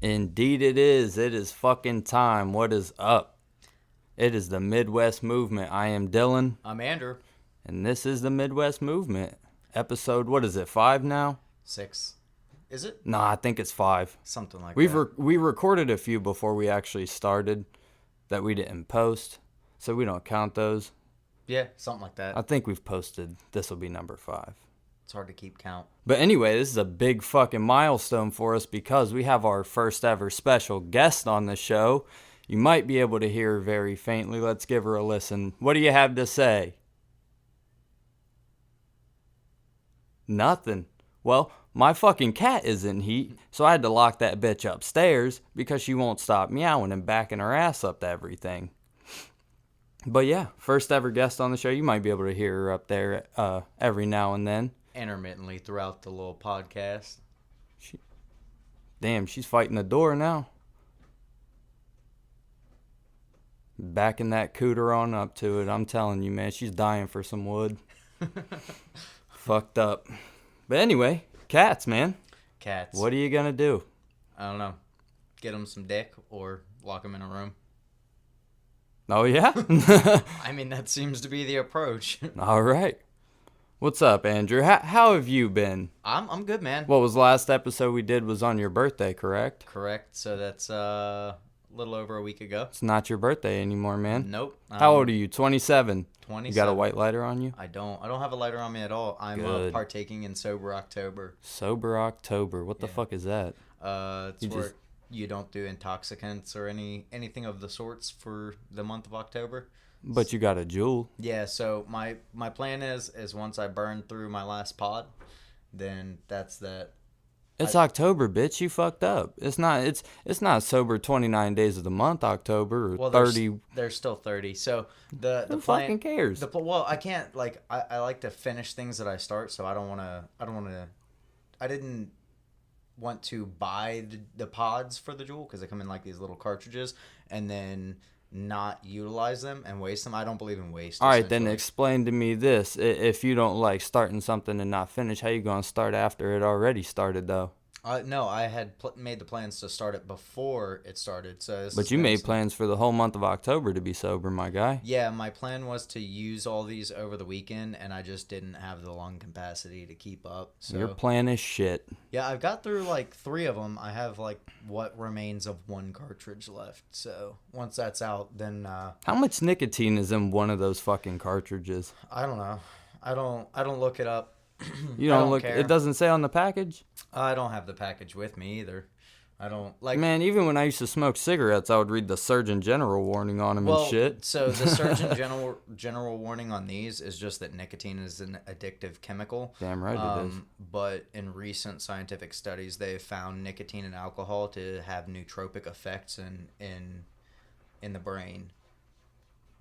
Indeed it is. It is fucking time. What is up? It is the Midwest Movement. I am Dylan. I'm Andrew. And this is the Midwest Movement. Episode, what is it, 5 now? 6. Is it? Nah, I think it's 5. Something like We that. recorded a few before we actually started that we didn't post, so we don't count those. Yeah, something like that. I think we've posted, this will be number 5. It's hard to keep count. But anyway, this is a big fucking milestone for us because we have our first ever special guest on the show. You might be able to hear her very faintly. Let's give her a listen. What do you have to say? Nothing. Well, my fucking cat is in heat, so I had to lock that bitch upstairs because she won't stop meowing and backing her ass up to everything. But yeah, first ever guest on the show. You might be able to hear her up there every now and then. Intermittently throughout the little podcast. Damn, she's fighting the door now. Backing that cooter on up to it. I'm telling you, man, she's dying for some wood. Fucked up. But anyway, cats, man. Cats. What are you going to do? I don't know. Get them some dick or lock them in a room. Oh, yeah? I mean, that seems to be the approach. All right. What's up, Andrew? How have you been? I'm good, man. What was the last episode we did was on your birthday, correct? Correct. So that's a little over a week ago. It's not your birthday anymore, man. Nope. How old are you? 27? 27. You got a white lighter on you? I don't have a lighter on me at all. I'm partaking in Sober October. Sober October. What the fuck is that? It's where you don't do intoxicants or anything of the sorts for the month of October. But you got a jewel. Yeah, so my plan is once I burn through my last pod, then that's that. It's October, bitch. You fucked up. It's not sober 29 days of the month October or 30. There's still 30. So the Who plan, fucking cares? Well, I can't I like to finish things that I start, so I didn't want to buy the pods for the jewel because they come in like these little cartridges and then not utilize them and waste them. I don't believe in waste. All right, then explain to me this. If you don't like starting something and not finish, how you going to start after it already started, though? No, I had made the plans to start it before it started. But you made plans for the whole month of October to be sober, my guy. Yeah, my plan was to use all these over the weekend, and I just didn't have the lung capacity to keep up. So your plan is shit. Yeah, I've got through like 3 of them. I have like what remains of 1 cartridge left. So once that's out, then how much nicotine is in one of those fucking cartridges? I don't know. I don't look it up. You don't look. Care. It doesn't say on the package. I don't have the package with me either. I don't like. Man, even when I used to smoke cigarettes, I would read the Surgeon General warning on them and shit. So the Surgeon General warning on these is just that nicotine is an addictive chemical. Damn right it is. But in recent scientific studies, they have found nicotine and alcohol to have nootropic effects in the brain.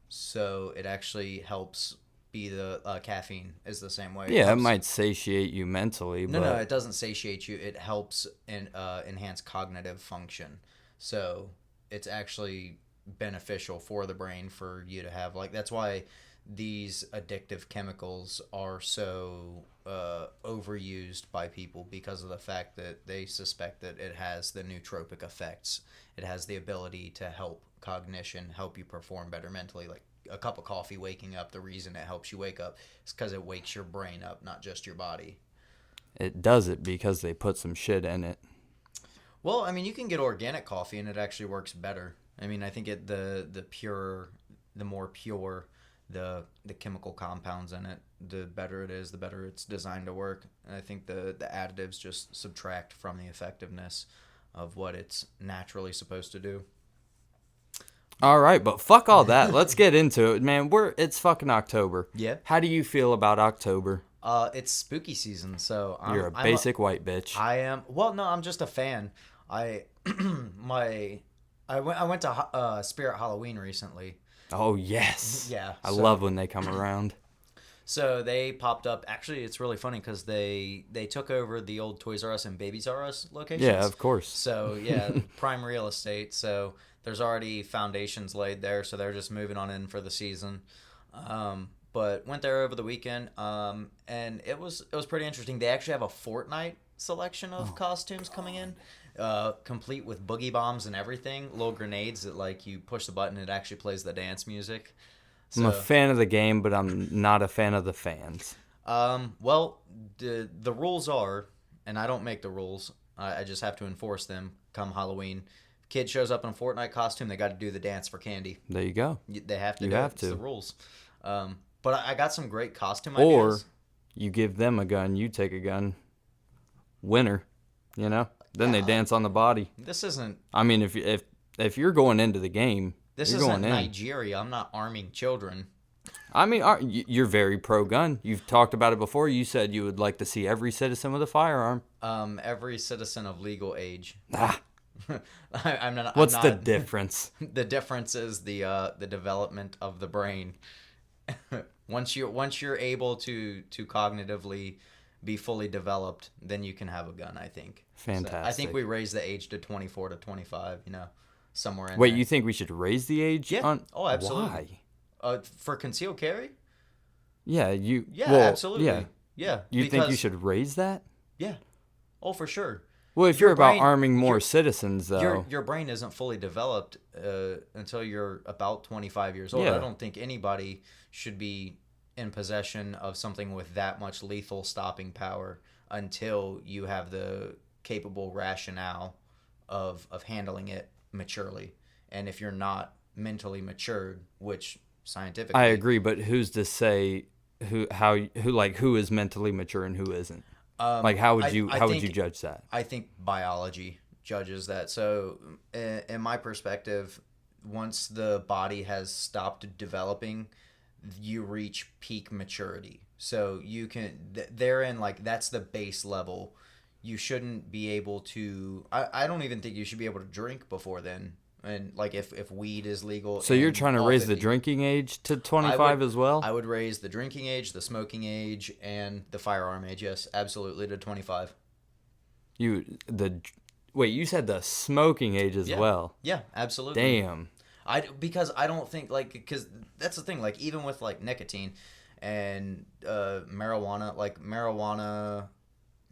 So it actually helps. Be the caffeine is the same way. Yeah, it might satiate you mentally. No, it doesn't satiate you. It helps enhance cognitive function. So it's actually beneficial for the brain for you to have that's why these addictive chemicals are so overused by people because of the fact that they suspect that it has the nootropic effects. It has the ability to help cognition, help you perform better mentally, like a cup of coffee waking up. The reason it helps you wake up is because it wakes your brain up, not just your body. It does it because they put some shit in it. Well, I mean, you can get organic coffee and it actually works better. I mean, I think the more pure the chemical compounds in it, the better it is, the better it's designed to work. And I think the additives just subtract from the effectiveness of what it's naturally supposed to do. All right, but fuck all that. Let's get into it, man. It's fucking October. Yeah. How do you feel about October? It's spooky season, so you're a basic white bitch. I am. Well, no, I'm just a fan. I went to Spirit Halloween recently. Oh yes. Yeah. I love when they come around. So they popped up. Actually, it's really funny because they took over the old Toys R Us and Babies R Us locations. Yeah, of course. So yeah, prime real estate. So there's already foundations laid there, so they're just moving on in for the season. But went there over the weekend, and it was pretty interesting. They actually have a Fortnite selection of costumes coming in. complete with boogie bombs and everything, little grenades that like you push the button, it actually plays the dance music. I'm a So, fan of the game, but I'm not a fan of the fans. well, the rules are, and I don't make the rules. I just have to enforce them. Come Halloween, kid shows up in a Fortnite costume, they got to do the dance for candy. There you go. They have to You do it. have It's the to. rules. But I got some great costume Or ideas. you give them a gun, you take a gun. Winner, you know? Then they Yeah, dance on the body. this isn't I mean, if you're going into the game, this you're isn't going in. Nigeria. I'm not arming children. I mean, you're very pro gun. You've talked about it before. You said you would like to see every citizen with a firearm. Every citizen of legal age. Ah, I'm not. what's I'm the not, difference? The difference is the development of the brain. Once you're able to cognitively be fully developed, then you can have a gun. I think. So, I Fantastic. think we raise the age to 24 to 25. Somewhere in Wait, there. you think we should raise the age? Yeah. On, Oh, absolutely. Why? For concealed carry? Yeah, you. Yeah, well, absolutely. Yeah. Yeah. You think you because- should raise that? Yeah. Oh, for sure. Well, if Your you're about brain- arming more your- citizens, though. Your brain isn't fully developed until you're about 25 years old. Yeah. I don't think anybody should be in possession of something with that much lethal stopping power until you have the capable rationale of handling it maturely. And if you're not mentally matured, which scientifically I agree, but who's to say who is mentally mature and who isn't? Like how would you think- judge that? I think biology judges that. So, in my perspective, once the body has stopped developing, you reach peak maturity. So you can therein like that's the base level. You shouldn't be able to. I don't even think you should be able to drink before then. And like if weed is legal. So you're in trying to all raise the 50 drinking age to 25 as well? I would raise the drinking age, the smoking age, and the firearm age. Yes, absolutely to 25. Wait, you said the smoking age as Yeah. well. Yeah, absolutely. Damn. Because I don't think because that's the thing, like even with like nicotine and marijuana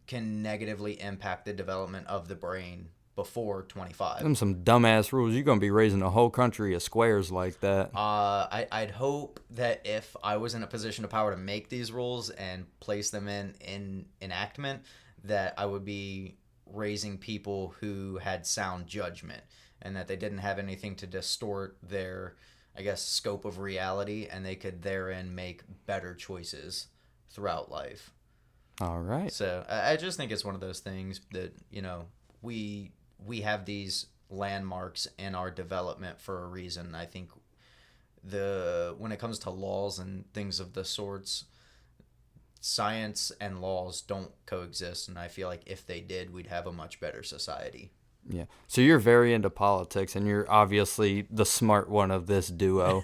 can negatively impact the development of the brain before 25. Them some dumbass rules. You're gonna be raising a whole country of squares like that. I'd hope that if I was in a position of power to make these rules and place them in enactment, that I would be raising people who had sound judgment and that they didn't have anything to distort their, I guess, scope of reality, and they could therein make better choices throughout life. All right. So I just think it's one of those things that we have these landmarks in our development for a reason. I think when it comes to laws and things of the sorts, science and laws don't coexist, and I feel like if they did, we'd have a much better society. Yeah. So you're very into politics, and you're obviously the smart one of this duo.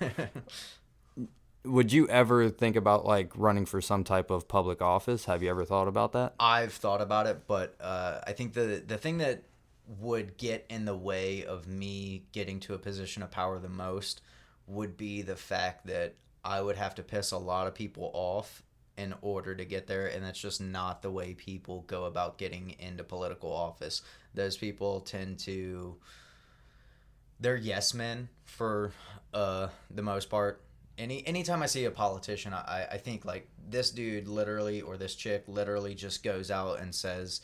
Would you ever think about like running for some type of public office? Have you ever thought about that? I've thought about it, but I think the thing that would get in the way of me getting to a position of power the most would be the fact that I would have to piss a lot of people off in order to get there, and that's just not the way people go about getting into political office. Those people tend to they're yes men for the most part. Anytime I see a politician, I think like this dude literally or this chick literally just goes out and says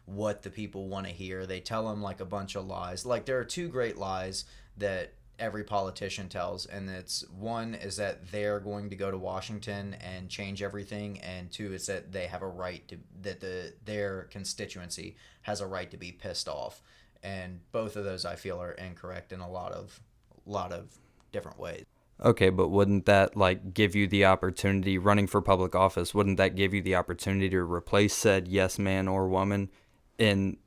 what the people want to hear. They tell them like a bunch of lies. Like there are two great lies that every politician tells, and it's one is that they're going to go to Washington and change everything, and two is that they have a right to their constituency has a right to be pissed off. And both of those I feel are incorrect in a lot of different ways. Okay, but wouldn't that like give you the opportunity running for public office? Wouldn't that give you the opportunity to replace said yes man or woman in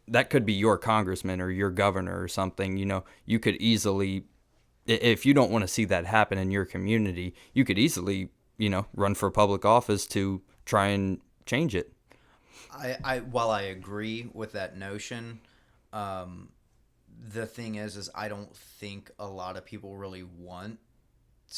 that could be your congressman or your governor or something. You could easily, if you don't want to see that happen in your community, you could easily, run for public office to try and change it. While I agree with that notion, the thing is I don't think a lot of people really want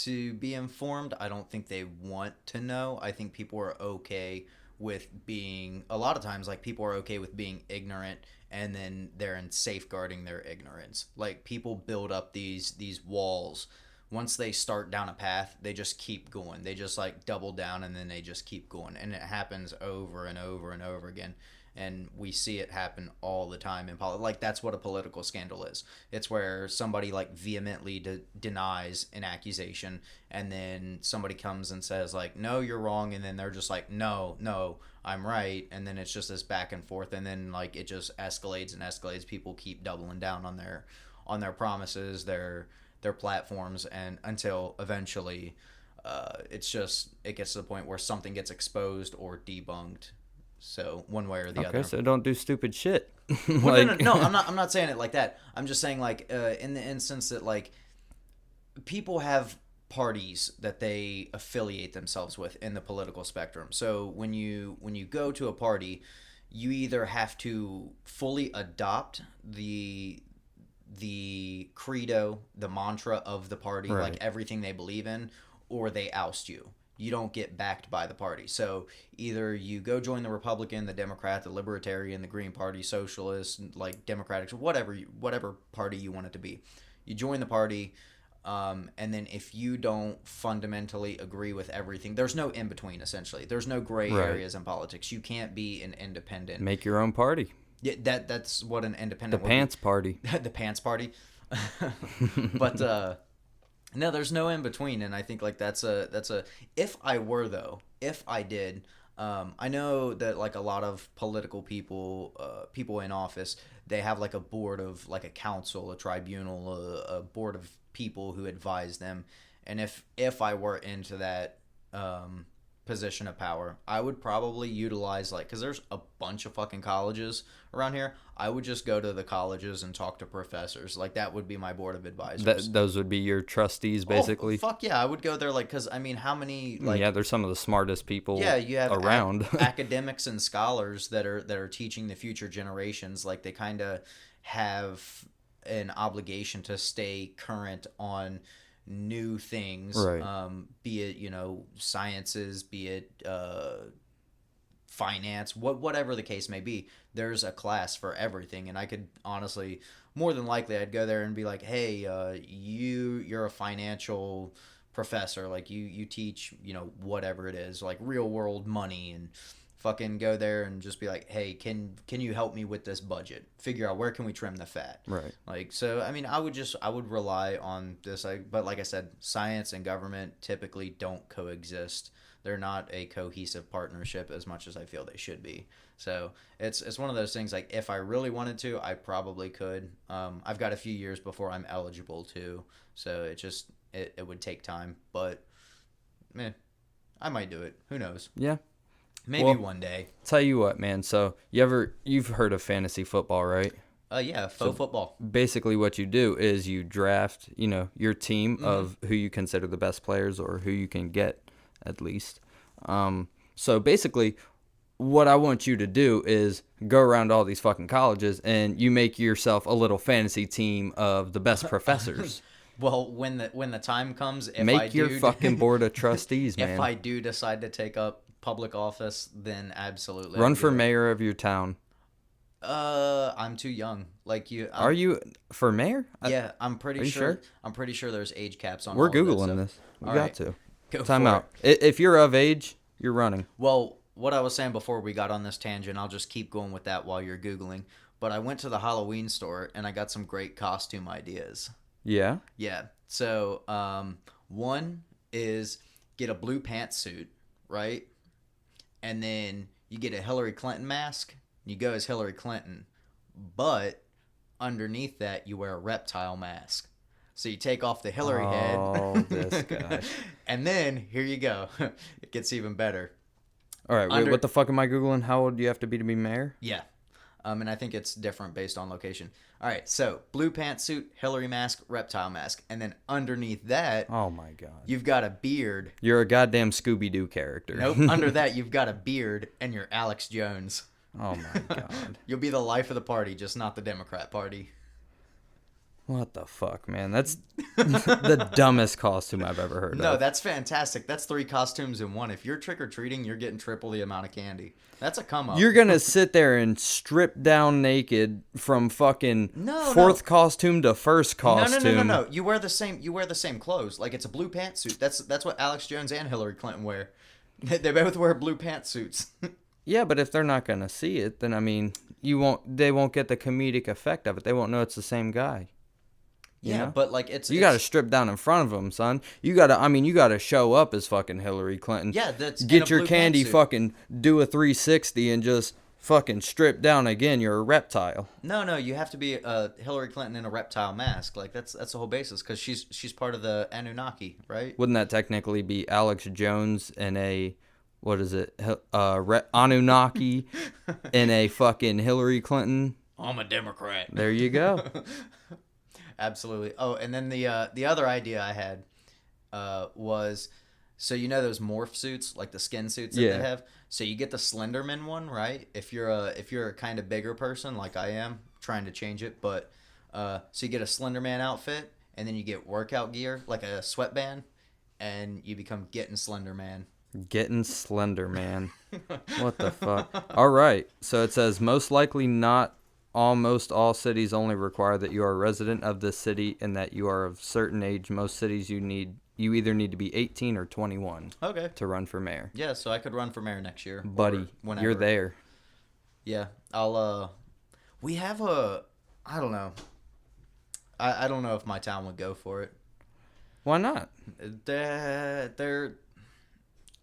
to be informed. I don't think they want to know. I think people are okay with being, a lot of times, like, people are okay with being ignorant, and then they're in safeguarding their ignorance. Like, people build up these walls. Once they start down a path, they just keep going. They just, like, double down, and then they just keep going. And it happens over and over and over again. And we see it happen all the time in politics. Like, that's what a political scandal is. It's where somebody, like, vehemently denies an accusation, and then somebody comes and says, like, no, you're wrong, and then they're just like, no, I'm right, and then it's just this back and forth, and then, like, it just escalates and escalates. People keep doubling down on their promises, their platforms, and until eventually it gets to the point where something gets exposed or debunked. So one way or the other. Okay, so don't do stupid shit. Well, no, I'm not saying it like that. I'm just saying, like, in the instance that, like, people have parties that they affiliate themselves with in the political spectrum. So when you go to a party, you either have to fully adopt the credo, the mantra of the party, Right. like everything they believe in, or they oust you. You don't get backed by the party. So either you go join the Republican, the Democrat, the Libertarian, the Green Party, Socialist, like Democratic, whatever party you want it to be. You join the party, and then if you don't fundamentally agree with everything, there's no in between. Essentially, there's no gray Right. areas in politics. You can't be an independent. Make your own party. Yeah, that's what an The independent. pants party. The pants party. But no, there's no in between, and I think, like, that's a if I did, I know that, like, a lot of political people in office, they have, like, a board of, like, a council, a tribunal, a board of people who advise them, and if I were into that position of power, I would probably utilize, like, because there's a bunch of fucking colleges around here, I would just go to the colleges and talk to professors. Like, that would be my board of advisors. Those would be your trustees, basically. Oh, fuck yeah, I would go there, like, because, I mean, how many, like... Yeah, they're some of the smartest people you have around. academics and scholars that are teaching the future generations. Like, they kind of have an obligation to stay current on new things, Right. be it, sciences, be it finance, whatever the case may be. There's a class for everything, and I could honestly, more than likely, I'd go there and be like, hey, you're a financial professor, like, you teach, whatever it is, like real world money, and fucking go there and just be like, hey, can you help me with this budget? Figure out where can we trim the fat. Right. Like, so, I mean, I would rely on this, but like I said, science and government typically don't coexist. They're not a cohesive partnership as much as I feel they should be. So it's one of those things, like, if I really wanted to, I probably could. I've got a few years before I'm eligible to, so it would take time, but I might do it. Who knows? Yeah. Maybe Well, one day. Tell you what, man. So you've heard of fantasy football, right? Yeah, faux football. Basically, what you do is you draft, your team of who you consider the best players or who you can get, at least. So basically, what I want you to do is go around all these fucking colleges and you make yourself a little fantasy team of the best professors. Well, when the time comes, if Make your fucking board of trustees, man. If I do decide to take up public office, then absolutely. Run for mayor of your town. I'm too young. Like you. Are you for mayor? Yeah, I'm pretty Are you sure. sure? I'm pretty sure there's age caps on. We're all of Googling this. We All got right. to. Go Time for out. If you're of age, you're running. Well, what I was saying before we got on this tangent, I'll just keep going with that while you're Googling. But I went to the Halloween store and I got some great costume ideas. Yeah. Yeah. So, one is get a blue pantsuit, right? And then you get a Hillary Clinton mask. You go as Hillary Clinton. But underneath that, you wear a reptile mask. So you take off the Hillary head. Oh, this guy. And then, here you go. It gets even better. All right. Wait, what the fuck am I Googling? How old do you have to be mayor? Yeah. And I think it's different based on location. All right, so blue pantsuit, Hillary mask, reptile mask. And then underneath that, Oh, my God. you've got a beard. You're a goddamn Scooby-Doo character. Nope. Under that, you've got a beard, and you're Alex Jones. Oh, my God. You'll be the life of the party, just not the Democrat Party. What the fuck, man? That's the dumbest costume I've ever heard No, of. that's fantastic. That's 3 costumes in one. If you're trick-or-treating, you're getting triple the amount of candy. That's a come up. You're gonna sit there and strip down naked from fucking No, fourth no. costume to first costume. No. You wear the same clothes. Like it's a blue pantsuit. That's what Alex Jones and Hillary Clinton wear. They both wear blue pantsuits. Yeah, but if they're not gonna see it, then I mean, they won't get the comedic effect of it. They won't know it's the same guy. You know? But like You got to strip down in front of them, son. You got to show up as fucking Hillary Clinton. Yeah, that's get your candy, fucking do a 360 and just fucking strip down again. You're a reptile. No, you have to be Hillary Clinton in a reptile mask. Like that's the whole basis because she's part of the Anunnaki, right? Wouldn't that technically be Alex Jones in a what is it? Anunnaki in a fucking Hillary Clinton? I'm a Democrat. There you go. Absolutely. Oh, and then the other idea I had was, so you know those morph suits, like the skin suits that they have. So you get the Slenderman one, right? If you're a kind of bigger person like I am, trying to change it, but so you get a Slenderman outfit, and then you get workout gear like a sweatband, and you become Getting Slenderman. Getting Slender, man. What the fuck? All right. So it says most likely not. Almost all cities only require that you are a resident of the city and that you are of certain age. Most cities you either need to be 18 or 21 to run for mayor. Yeah, so I could run for mayor next year. Buddy, you're there. Yeah, I'll we have I don't know. I don't know if my town would go for it. Why not?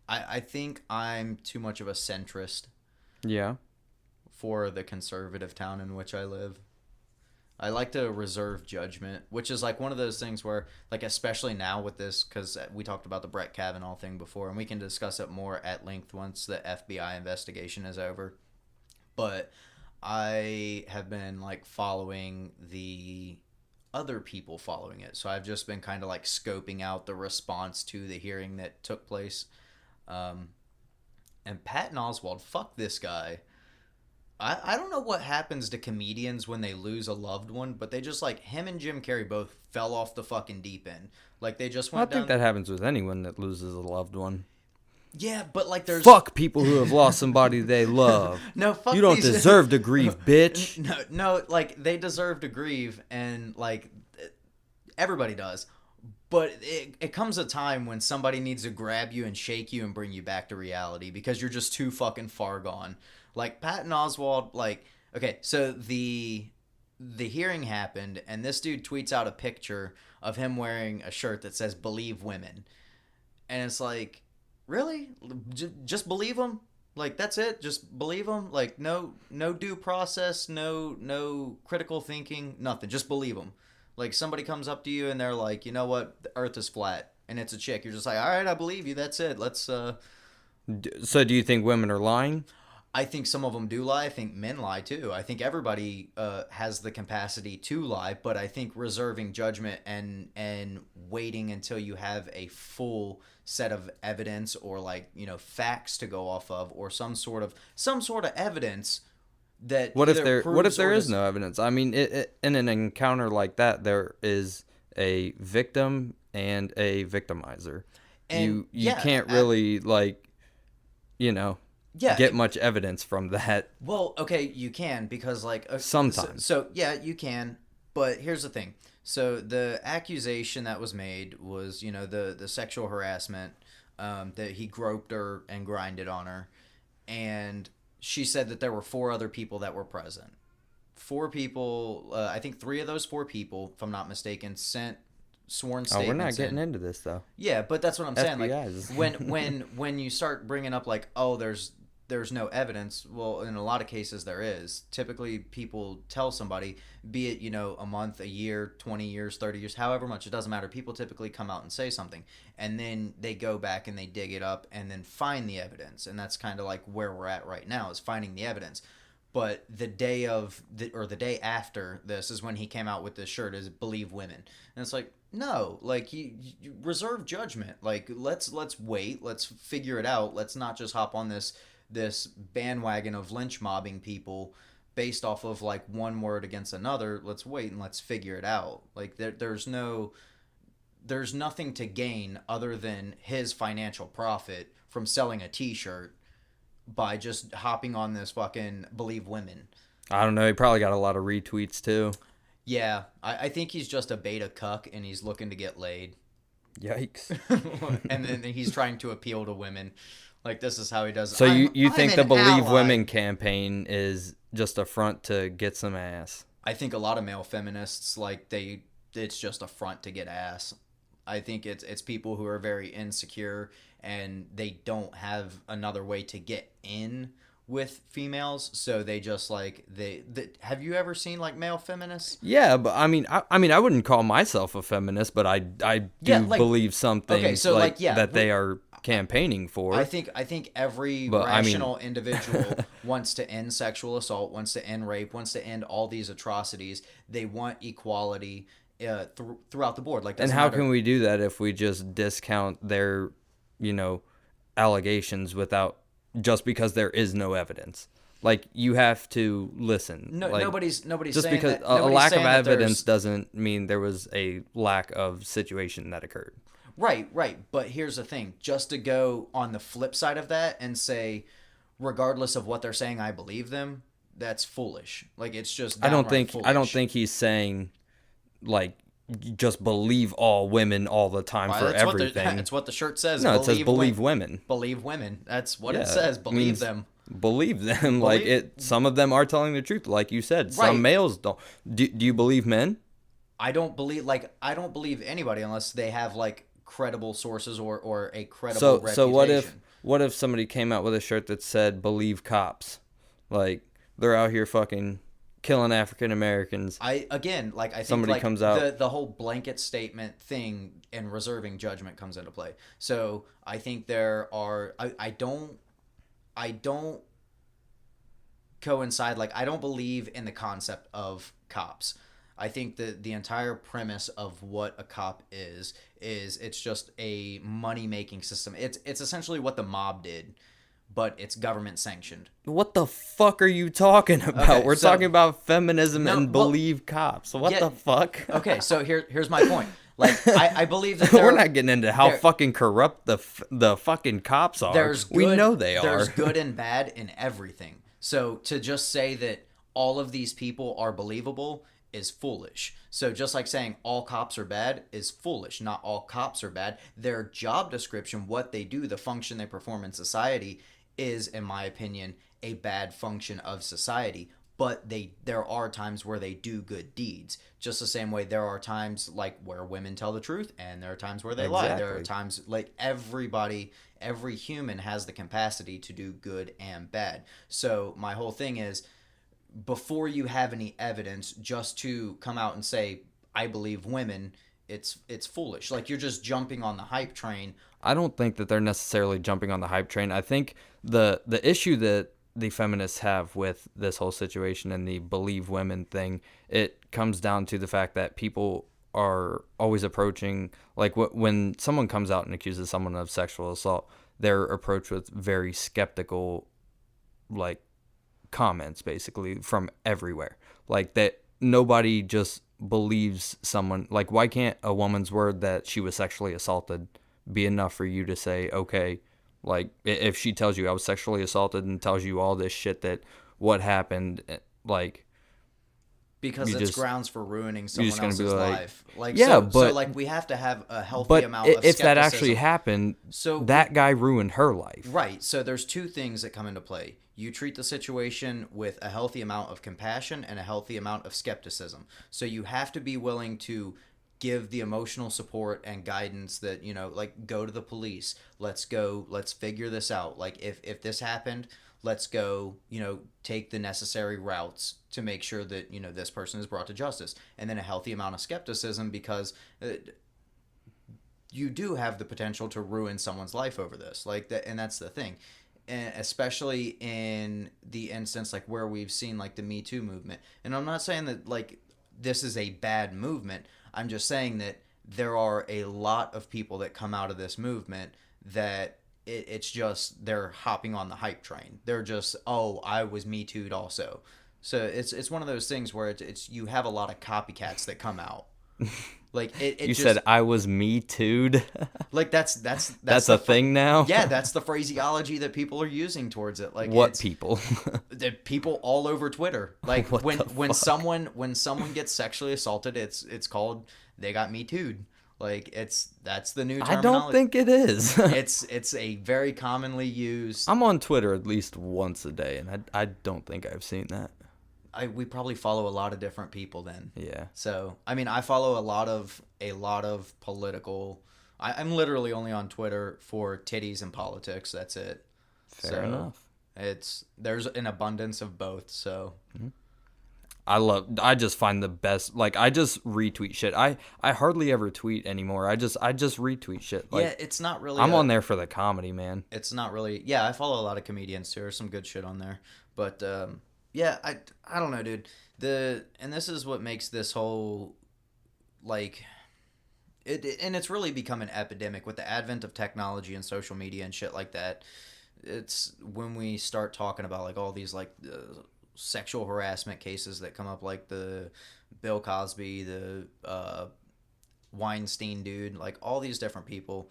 I think I'm too much of a centrist. Yeah. For the conservative town in which I live. I like to reserve judgment, which is like one of those things where, like, especially now with this, because we talked about the Brett Kavanaugh thing before, and we can discuss it more at length once the FBI investigation is over. But I have been, like, following the other people following it. So I've just been kind of, like, scoping out the response to the hearing that took place. And Patton Oswalt, fuck this guy. I don't know what happens to comedians when they lose a loved one, but they just, like, him and Jim Carrey both fell off the fucking deep end. Like, they just went down. I think that happens with anyone that loses a loved one. Yeah, but, like, there's... Fuck people who have lost somebody they love. No, fuck you don't these... deserve to grieve, bitch. No, like, they deserve to grieve, and, like, everybody does. But it comes a time when somebody needs to grab you and shake you and bring you back to reality because you're just too fucking far gone. Like, Patton Oswalt, like, okay, so the hearing happened, and this dude tweets out a picture of him wearing a shirt that says, "Believe women." And it's like, really? Just believe them? Like, that's it? Just believe them? Like, no due process, no critical thinking, nothing. Just believe them. Like, somebody comes up to you, and they're like, you know what? The earth is flat. And it's a chick. You're just like, all right, I believe you. That's it. Let's, So do you think women are lying? I think some of them do lie. I think men lie too. I think everybody has the capacity to lie, but I think reserving judgment and waiting until you have a full set of evidence or, like, you know, facts to go off of, or some sort of evidence that what if there is no evidence? I mean, in an encounter like that, there is a victim and a victimizer. And you can't really, like, you know, get much evidence from that. Well, okay, you can, because, like, sometimes. So yeah, you can, but here's the thing. So the accusation that was made was, you know, the sexual harassment, that he groped her and grinded on her, and she said that there were 4 other people that were present. 4 people, I think 3 of those 4 people, if I'm not mistaken, sent sworn statements. Oh, we're not getting into this, though. Yeah, but that's what I'm saying. FBI's. Like, when you start bringing up, like, oh, there's no evidence, well, in a lot of cases there is. Typically, people tell somebody, be it, you know, a month, a year, 20 years, 30 years, however much, it doesn't matter. People typically come out and say something, and then they go back and they dig it up and then find the evidence. And that's kind of like where we're at right now, is finding the evidence. But the day after this is when he came out with this shirt, is "Believe Women," and it's like, no, like, you reserve judgment. Like, let's wait, let's figure it out. Let's not just hop on this bandwagon of lynch mobbing people based off of like one word against another. Let's wait and let's figure it out. Like there's nothing to gain other than his financial profit from selling a t-shirt by just hopping on this fucking believe women. I don't know. He probably got a lot of retweets too. Yeah, I think he's just a beta cuck and he's looking to get laid. Yikes. And then he's trying to appeal to women. Like, this is how he does it. So you think the an Believe ally. Women campaign is just a front to get some ass? I think a lot of male feminists, like, it's just a front to get ass. I think it's people who are very insecure and they don't have another way to get in with females, so they just like have you ever seen like male feminists? Yeah, but I mean, I wouldn't call myself a feminist, but I do Yeah, like, believe some things okay, so, like, yeah, that they are campaigning for. I think every But, I mean- rational individual wants to end sexual assault, wants to end rape, wants to end all these atrocities. They want equality throughout the board. Like, And how can we do that if we just discount their, allegations without just because there is no evidence? Like, you have to listen. No, like, nobody's just saying because that, a nobody's lack of saying that evidence there's- doesn't mean there was a lack of situation that occurred. Right. But here's the thing: just to go on the flip side of that and say, regardless of what they're saying, I believe them. That's foolish. Like, it's just I don't downright think I don't foolish. think he's saying like just believe all women all the time for That's everything. That's what the shirt says. No, it says believe women. Believe women. That's what Yeah, it says. it Believe means them. Believe them. Like some of them are telling the truth, like you said. Right. Some males don't. Do you believe men? I don't believe anybody unless they have like credible sources or a credible reputation. So what if somebody came out with a shirt that said believe cops? Like they're out here fucking killing African Americans. I think Somebody like comes out- the whole blanket statement thing and reserving judgment comes into play. So I think there are I don't coincide, like, I don't believe in the concept of cops. I think that the entire premise of what a cop is it's just a money making system. It's essentially what the mob did, but it's government sanctioned. What the fuck are you talking about? Okay, We're so- talking about feminism No, and well, believe cops. What yeah, the fuck? Okay, so here's my point. Like, I believe that We're not getting into how there- fucking corrupt the fucking cops are. there's we good- know they are. There's good and bad in everything. So to just say that all of these people are believable is foolish. So just like saying all cops are bad is foolish. Not all cops are bad. Their job description, what they do, the function they perform in society is, in my opinion, a bad function of society. But there are times where they do good deeds. Just the same way there are times like where women tell the truth and there are times where they lie. There are Exactly. times like every human has the capacity to do good and bad. So my whole thing is, before you have any evidence, just to come out and say I believe women, it's foolish. Like, you're just jumping on the hype train. I don't think that they're necessarily jumping on the hype train. I think the issue that the feminists have with this whole situation and the believe women thing, it comes down to the fact that people are always approaching, like when someone comes out and accuses someone of sexual assault, they're approached with very skeptical, like, comments basically from everywhere. Like, that nobody just believes someone. Like, why can't a woman's word that she was sexually assaulted be enough for you to say, okay, like, if she tells you I was sexually assaulted and tells you all this shit that what happened, like, Because You it's just- grounds for ruining just someone gonna be else's like- life. Like, Yeah, so but- like we have to have a healthy but amount of if that actually skepticism. happened, So that guy ruined her life. Right. So there's two things that come into play. You treat the situation with a healthy amount of compassion and a healthy amount of skepticism. So you have to be willing to give the emotional support and guidance that, like, go to the police. Let's figure this out. Like, if this happened, let's go, take the necessary routes to make sure that, this person is brought to justice. And then a healthy amount of skepticism, because you do have the potential to ruin someone's life over this. Like that, and that's the thing. And especially in the instance like where we've seen like the Me Too movement. And I'm not saying that like this is a bad movement. I'm just saying that there are a lot of people that come out of this movement that it's just they're hopping on the hype train. They're just, oh, I was Me Too'd also. So it's one of those things where it's you have a lot of copycats that come out. Like it You just said I was me too'd. like that's That's the a thing now. yeah, that's the phraseology that people are using towards it. Like What it's people? the people all over Twitter. Like What when the when fuck? someone gets sexually assaulted, it's called they got me too'd. Like that's the new I don't terminology. think it is. It's a very commonly used. I'm on Twitter at least once a day, and I don't think I've seen that. We probably follow a lot of different people then. Yeah, So I mean, I follow a lot of political. I'm literally only on Twitter for titties and politics. That's it. fair enough. There's an abundance of both. So I just find the best, like, I just retweet shit. I hardly ever tweet anymore. I just retweet shit. Like, yeah, it's not really. I'm on there for the comedy, man. It's not really. Yeah, I follow a lot of comedians too. There's some good shit on there. But yeah, I don't know, dude. And this is what makes this whole like and it's really become an epidemic with the advent of technology and social media and shit like that. It's when we start talking about like all these like sexual harassment cases that come up, like the Bill Cosby, the Weinstein dude, like all these different people.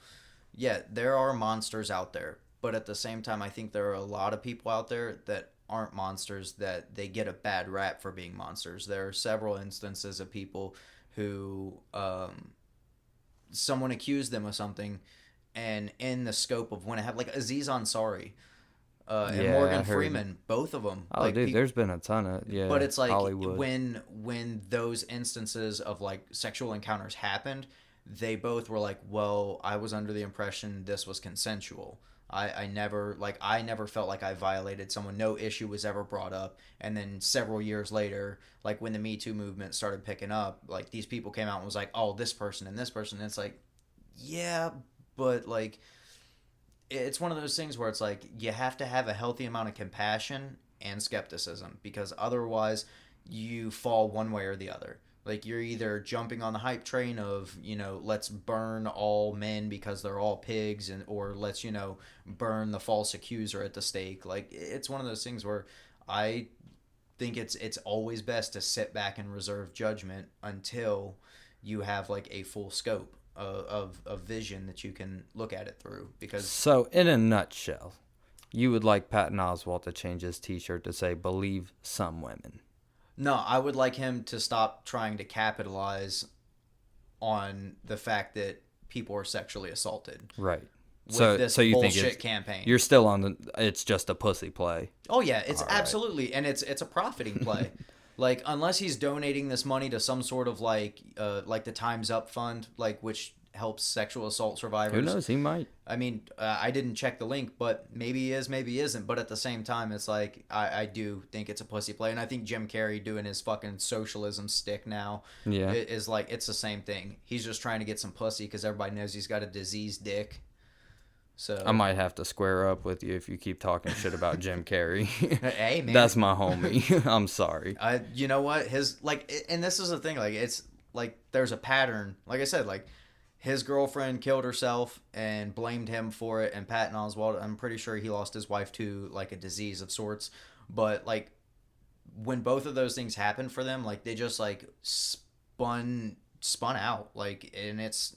Yeah, there are monsters out there, but at the same time, I think there are a lot of people out there that aren't monsters, that they get a bad rap for being monsters. There are several instances of people who someone accused them of something, and in the scope of when it happened, like Aziz Ansari and Yeah, Morgan I heard. Freeman, both of them. Oh, like dude, there's been a ton of, yeah, but it's like Hollywood. when those instances of like sexual encounters happened, they both were like, well, I was under the impression this was consensual. I never felt like I violated someone. No issue was ever brought up. And then several years later, like when the Me Too movement started picking up, like these people came out and was like, oh, this person and this person. And it's like, yeah, but like it's one of those things where it's like you have to have a healthy amount of compassion and skepticism, because otherwise you fall one way or the other. Like you're either jumping on the hype train of, let's burn all men because they're all pigs, and or let's, burn the false accuser at the stake. Like it's one of those things where I think it's always best to sit back and reserve judgment until you have like a full scope of vision that you can look at it through. Because So, in a nutshell, you would like Patton Oswalt to change his T-shirt to say "Believe some women." no, I would like him to stop trying to capitalize on the fact that people are sexually assaulted Right. with So, this so you think bullshit campaign. you're still on the? It's just a pussy play. Oh yeah, it's All right. absolutely, and it's a profiting play. Like unless he's donating this money to some sort of like the Time's Up fund, like which helps sexual assault survivors. Who knows? He might. I mean, I didn't check the link, but maybe he is, maybe he isn't. But at the same time, it's like I do think it's a pussy play, and I think Jim Carrey doing his fucking socialism stick now Yeah. is like it's the same thing. He's just trying to get some pussy because everybody knows he's got a diseased dick. So I might have to square up with you if you keep talking shit about Jim Carrey. hey man, That's my homie. I'm sorry. you know what, his like, and this is the thing, like it's like there's a pattern. Like I said, like his girlfriend killed herself and blamed him for it, and Patton Oswalt, I'm pretty sure he lost his wife to like a disease of sorts. But like when both of those things happened for them, like they just like spun out, like, and it's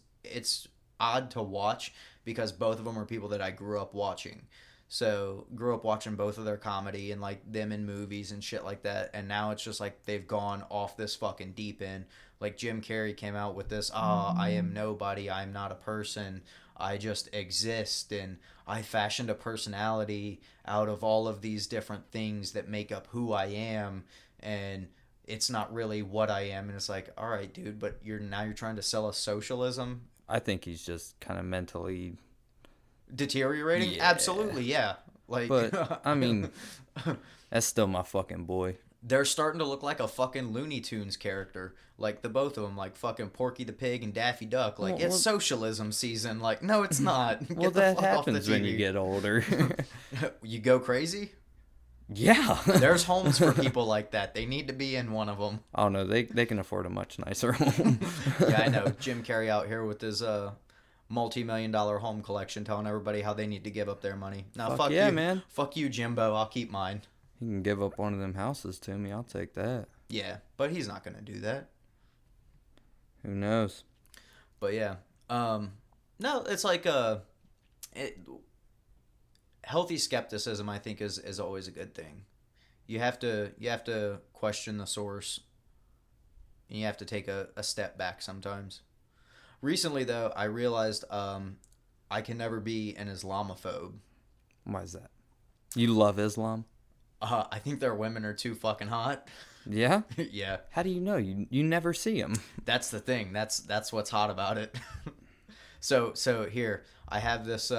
odd to watch because both of them are people that I grew up watching. So grew up watching both of their comedy and like them in movies and shit like that, and now it's just like they've gone off this fucking deep end. Like Jim Carrey came out with this, I am nobody, I'm not a person, I just exist, and I fashioned a personality out of all of these different things that make up who I am, and it's not really what I am. And it's like, all right, dude, but you're trying to sell us socialism. I think he's just kind of mentally. Deteriorating? Yeah. Absolutely, yeah. Like, But I mean, that's still my fucking boy. they're starting to look like a fucking Looney Tunes character. Like the both of them, like fucking Porky the Pig and Daffy Duck. Like it's socialism season. Like no, it's not. Get Well, the that fuck off the happens when you TV. get older. You go crazy. Yeah. There's homes for people like that. They need to be in one of them. Oh no, they can afford a much nicer home. Yeah, I know. Jim Carrey out here with his multi-million-dollar home collection, telling everybody how they need to give up their money. Now, fuck yeah, you, man. Fuck you, Jimbo. I'll keep mine. He can give up one of them houses to me. I'll take that. Yeah, but he's not gonna do that. Who knows? But yeah, no, it's like healthy skepticism. I think is always a good thing. You have to question the source, and you have to take a step back sometimes. Recently, though, I realized I can never be an Islamophobe. Why is that? You love Islam? I think their women are too fucking hot. Yeah? Yeah. How do you know? You never see them. That's the thing. That's what's hot about it. So here I have this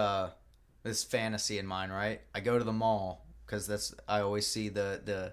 this fantasy in mind, right? I go to the mall because I always see the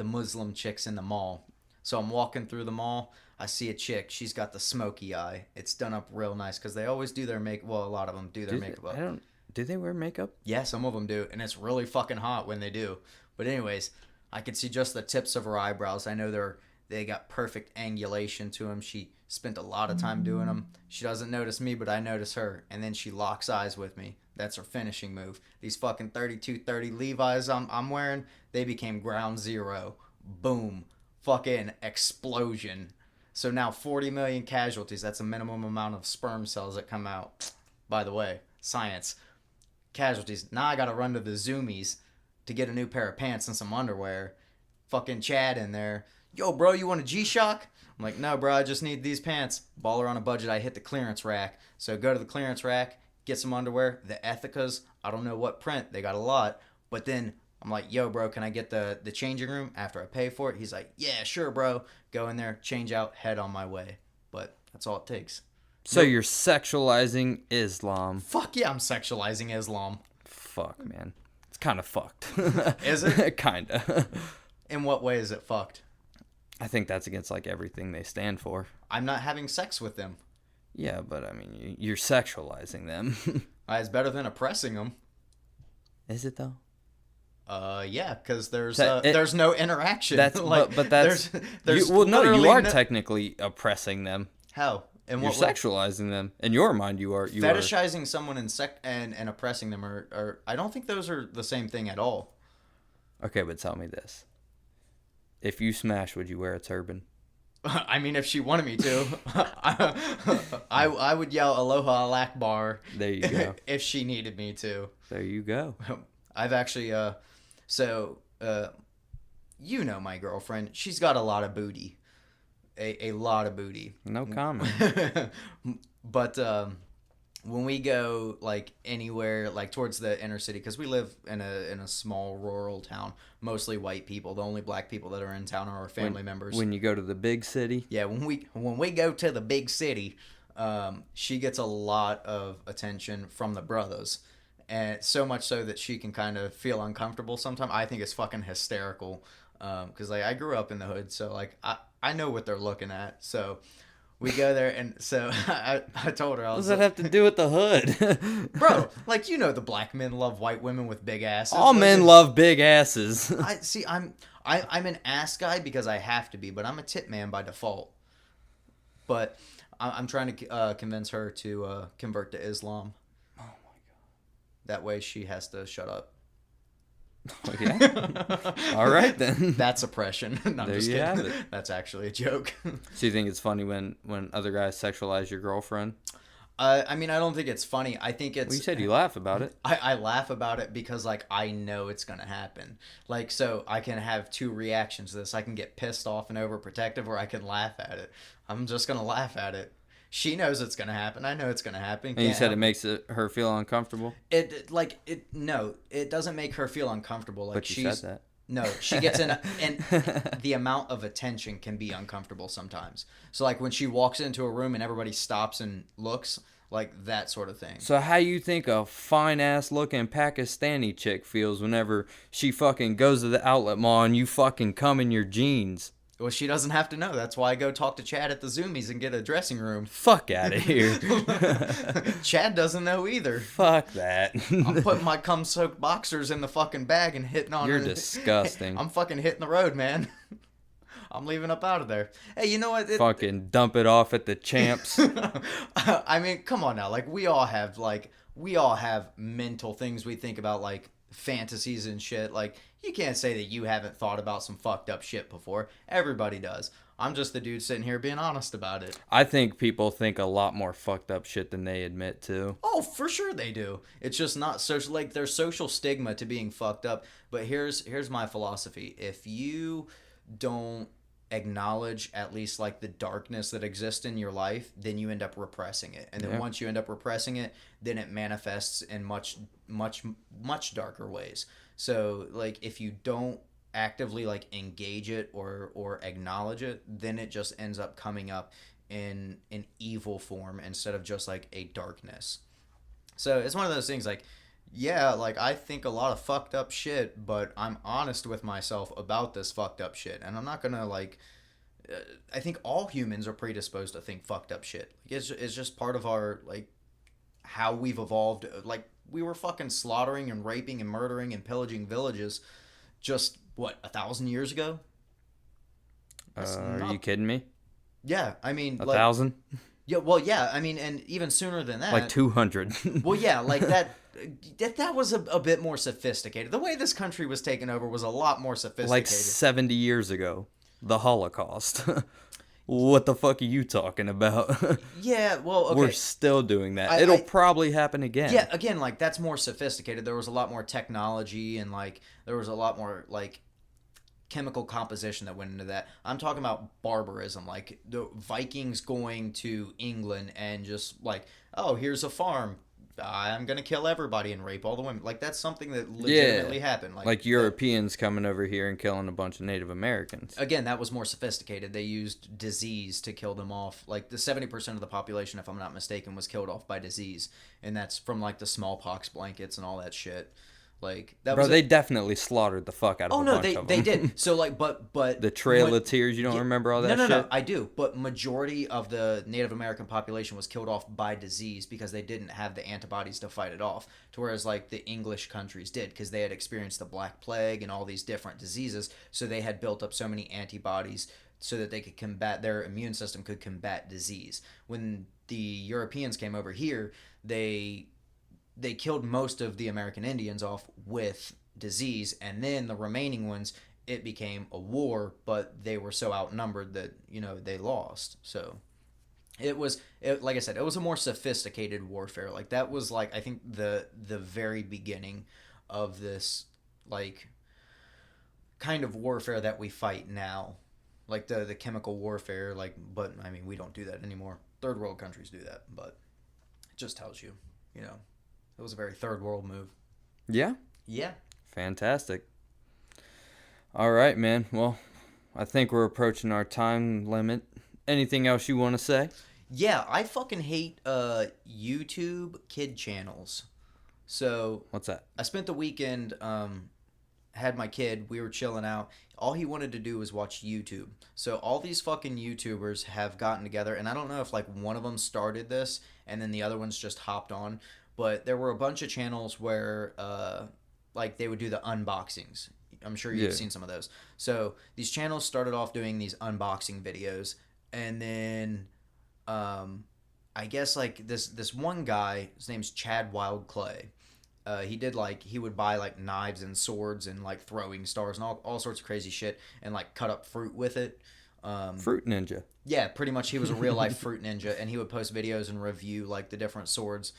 Muslim chicks in the mall. So I'm walking through the mall. I see a chick. She's got the smoky eye. It's done up real nice because they always do their makeup. Well, a lot of them do their makeup up. Do they wear makeup? Yeah, some of them do, and it's really fucking hot when they do. But anyways, I can see just the tips of her eyebrows. I know they got perfect angulation to them. She spent a lot of time doing them. She doesn't notice me, but I notice her, and then she locks eyes with me. That's her finishing move. These fucking 3230 Levi's I'm wearing, they became ground zero. Boom. Fucking explosion. So now 40 million casualties. That's a minimum amount of sperm cells that come out. By the way, science. Casualties. Now I gotta run to the Zoomies to get a new pair of pants and some underwear. Fucking Chad in there. Yo, bro, you want a G-Shock? I'm like, no, bro, I just need these pants. Baller on a budget. I hit the clearance rack. So go to the clearance rack, get some underwear. The Ethicas, I don't know what print. They got a lot. But then I'm like, yo, bro, can I get the changing room after I pay for it? He's like, yeah, sure, bro. Go in there, change out, head on my way. But that's all it takes. So you're sexualizing Islam. Fuck yeah, I'm sexualizing Islam. Fuck, man. It's kind of fucked. Is it? Kinda. In what way is it fucked? I think that's against, like, everything they stand for. I'm not having sex with them. Yeah, but, I mean, you're sexualizing them. It's better than oppressing them. Is it, though? Yeah, because there's no interaction. That's like, but that's there's you are technically oppressing them. How? In You're what way? sexualizing them. In your mind, you are Fetishizing someone and oppressing them are I don't think those are the same thing at all. Okay, but tell me this: if you smash, would you wear a turban? I mean, if she wanted me to, I would yell Aloha Akbar. There you go. If she needed me to. There you go. I've actually you know my girlfriend. She's got a lot of booty. A lot of booty. No comment. But when we go like anywhere like towards the inner city, because we live in a small rural town, mostly white people. The only black people that are in town are our family members. When you go to the big city, yeah, when we go to the big city, she gets a lot of attention from the brothers, and so much so that she can kind of feel uncomfortable sometimes. I think it's fucking hysterical, because like I grew up in the hood, so like I know what they're looking at, so. We go there, and so I told her, I was what does that have to do with the hood? bro, like, you know, the black men love white women with big asses. All men love big asses. I'm an ass guy because I have to be, but I'm a tit man by default. But I'm trying to convince her to convert to Islam. Oh, my God. That way she has to shut up. Oh, yeah? All right, then. That's oppression. No, I'm There just you kidding. have it. That's actually a joke. So you think it's funny when other guys sexualize your girlfriend? I mean, I don't think it's funny. I think it's... Well, you said you laugh about it. I laugh about it because, like, I know it's going to happen. Like, so I can have two reactions to this. I can get pissed off and overprotective, or I can laugh at it. I'm just going to laugh at it. She knows it's going to happen. I know it's going to happen. And you said it makes her feel uncomfortable? No, it doesn't make her feel uncomfortable. Like, But you said that. No, she gets in, and the amount of attention can be uncomfortable sometimes. So, like, when she walks into a room and everybody stops and looks, like, that sort of thing. So how you think a fine-ass looking Pakistani chick feels whenever she fucking goes to the outlet mall and you fucking come in your jeans? Well, she doesn't have to know. That's why I go talk to Chad at the Zoomies and get a dressing room. Fuck out of here. Chad doesn't know either. Fuck that. I'm putting my cum-soaked boxers in the fucking bag and hitting on You're her. disgusting. I'm fucking hitting the road, man. I'm leaving up out of there. Hey, you know what? Fucking dump it off at the Champs. I mean, come on now. Like, we all have mental things we think about, like, fantasies and shit. Like, you can't say that you haven't thought about some fucked up shit before. Everybody does. I'm just the dude sitting here being honest about it. I think people think a lot more fucked up shit than they admit to. Oh, for sure they do. It's just not social. Like, there's social stigma to being fucked up. But here's my philosophy. If you don't acknowledge at least like the darkness that exists in your life, then you end up repressing it. And then once you end up repressing it, then it manifests in much darker ways. So like, if you don't actively like engage it or acknowledge it, then it just ends up coming up in an evil form instead of just like a darkness. So it's one of those things like, yeah, like I think a lot of fucked up shit, but I'm honest with myself about this fucked up shit. And I'm not gonna like, I think all humans are predisposed to think fucked up shit. Like, it's just part of our, like, how we've evolved. Like, we were fucking slaughtering and raping and murdering and pillaging villages just, what, 1,000 years ago? Are you kidding me? Yeah, I mean, A like, thousand? yeah, well, yeah, I mean, and even sooner than that. Like 200. Well, yeah, like that was a bit more sophisticated. The way this country was taken over was a lot more sophisticated. Like 70 years ago. The Holocaust. What the fuck are you talking about? Yeah, well, okay. We're still doing that. It'll probably happen again. Yeah, again, like, that's more sophisticated. There was a lot more technology and, like, there was a lot more, like, chemical composition that went into that. I'm talking about barbarism, like the Vikings going to England and just like, oh, here's a farm. I'm gonna kill everybody and rape all the women. Like, that's something that legitimately happened. Like Europeans coming over here and killing a bunch of Native Americans. Again, that was more sophisticated. They used disease to kill them off. Like, the 70% of the population, if I'm not mistaken, was killed off by disease, and that's from like the smallpox blankets and all that shit. Like, that Bro, was they definitely slaughtered the fuck out of a bunch of them. they did. So like, but the Trail of Tears, you don't remember all that shit? No, I do. But majority of the Native American population was killed off by disease because they didn't have the antibodies to fight it off. To whereas like the English countries did, because they had experienced the Black Plague and all these different diseases, so they had built up so many antibodies so that they could combat, their immune system could combat disease. When the Europeans came over here, they killed most of the American Indians off with disease, and then the remaining ones, it became a war, but they were so outnumbered that, you know, they lost. So like I said, it was a more sophisticated warfare. Like, that was like, I think the very beginning of this, like, kind of warfare that we fight now, like the chemical warfare. Like, but I mean, we don't do that anymore. Third world countries do that, but it just tells you, you know. It was a very third world move. Yeah? Yeah. Fantastic. All right, man. Well, I think we're approaching our time limit. Anything else you want to say? Yeah, I fucking hate YouTube kid channels. So What's that? I spent the weekend, had my kid, we were chilling out. All he wanted to do was watch YouTube. So all these fucking YouTubers have gotten together, and I don't know if like one of them started this and then the other ones just hopped on. But there were a bunch of channels where, like, they would do the unboxings. I'm sure you've seen some of those. So these channels started off doing these unboxing videos, and then, I guess like this one guy, his name's Chad Wild Clay. He did like, he would buy like knives and swords and like throwing stars and all sorts of crazy shit and like cut up fruit with it. Fruit Ninja. Yeah, pretty much. He was a real life fruit ninja, and he would post videos and review like the different swords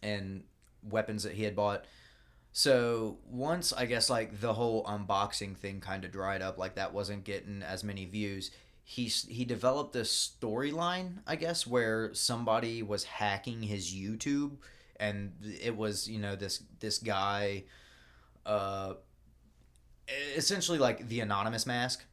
and weapons that he had bought. So once, I guess, like the whole unboxing thing kind of dried up, like that wasn't getting as many views, he developed this storyline, I guess, where somebody was hacking his YouTube, and it was, you know, this guy, essentially like the Anonymous Mask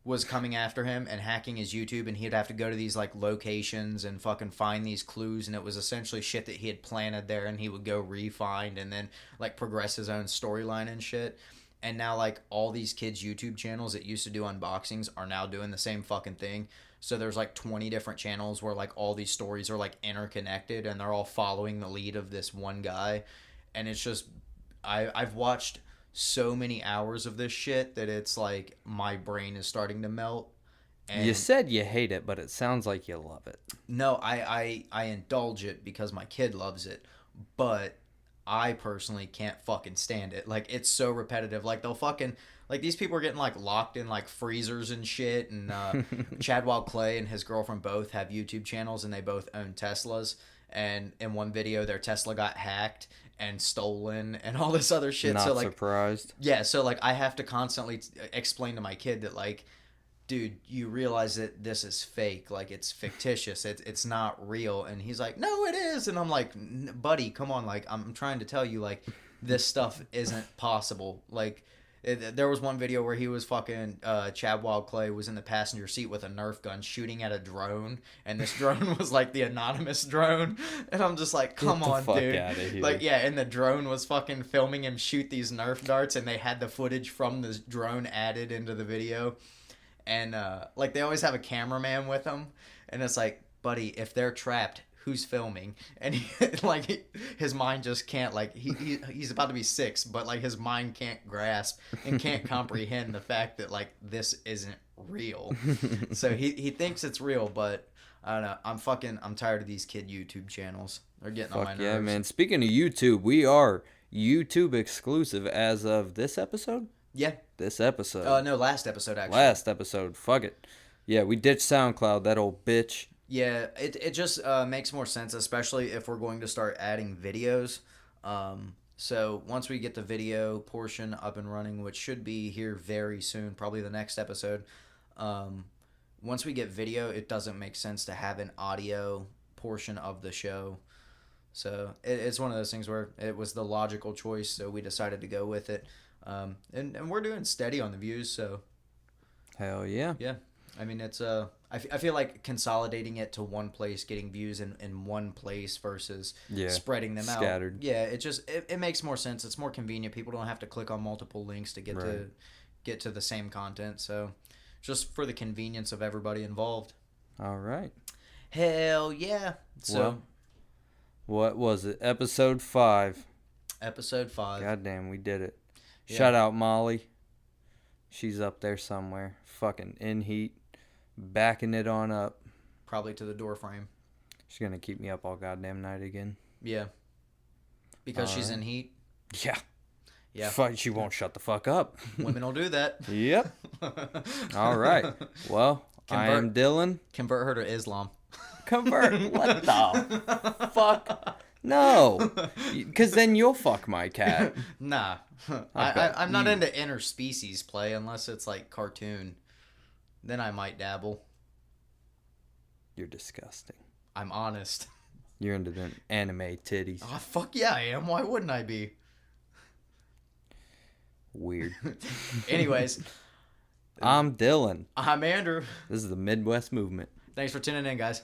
was coming after him and hacking his YouTube, and he'd have to go to these like locations and fucking find these clues, and it was essentially shit that he had planted there, and he would go re-find and then like progress his own storyline and shit. And now like all these kids' YouTube channels that used to do unboxings are now doing the same fucking thing. So there's like 20 different channels where like all these stories are like interconnected, and they're all following the lead of this one guy. And it's just, I've watched so many hours of this shit that it's like my brain is starting to melt. And you said you hate it, but it sounds like you love it. No, I indulge it because my kid loves it, but I personally can't fucking stand it. Like, it's so repetitive. Like, they'll fucking, like, these people are getting like locked in like freezers and shit. And Chad Wild Clay and his girlfriend both have YouTube channels, and they both own Teslas. And in one video, their Tesla got hacked and stolen and all this other shit. Not So like, surprised. yeah, so like I have to constantly explain to my kid that, like, dude, you realize that this is fake, like it's fictitious, it's not real. And he's like, no, it is. And I'm like, buddy, come on, like I'm trying to tell you, like, this stuff isn't possible. Like, there was one video where he was fucking Chad Wild Clay was in the passenger seat with a Nerf gun shooting at a drone, and this drone was like the anonymous drone. And I'm just like, come on, dude. Outta here. Like, yeah, and the drone was fucking filming him shoot these Nerf darts, and they had the footage from the drone added into the video. And like, they always have a cameraman with them, and it's like, buddy, if they're trapped, who's filming? And his mind just can't, like, he's about to be 6, but like his mind can't grasp and can't comprehend the fact that, like, this isn't real. So he thinks it's real, but I don't know. I'm tired of these kid YouTube channels. They're getting on my nerves. Yeah, man. Speaking of YouTube, we are YouTube exclusive as of this episode. Yeah. This episode. No, last episode, actually. Last episode. Fuck it. Yeah, we ditched SoundCloud, that old bitch. Yeah, it just makes more sense, especially if we're going to start adding videos. So once we get the video portion up and running, which should be here very soon, probably the next episode, once we get video, it doesn't make sense to have an audio portion of the show. So it's one of those things where it was the logical choice, so we decided to go with it. And we're doing steady on the views, so... Hell yeah. Yeah. I mean, it's I feel like consolidating it to one place, getting views in one place versus spreading them scattered. out. Yeah, it makes more sense. It's more convenient. People don't have to click on multiple links to get to the same content. So, just for the convenience of everybody involved. All right. Hell yeah. So, well, what was it? Episode 5. Episode 5. Goddamn, we did it. Yeah. Shout out Molly. She's up there somewhere. Fucking in heat. Backing it on up. Probably to the door frame. She's going to keep me up all goddamn night again. Yeah. Because she's in heat. Yeah. Yeah. Fuck, she won't shut the fuck up. Women will do that. Yep. All right. Well, I am Dylan. Convert her to Islam. Convert? What the fuck? No. Because then you'll fuck my cat. Nah. I'm not into interspecies play unless it's like cartoon. Then I might dabble. You're disgusting. I'm honest. You're into them anime titties. Oh, fuck yeah, I am. Why wouldn't I be? Weird. Anyways. I'm Dylan. I'm Andrew. This is the Midwest Movement. Thanks for tuning in, guys.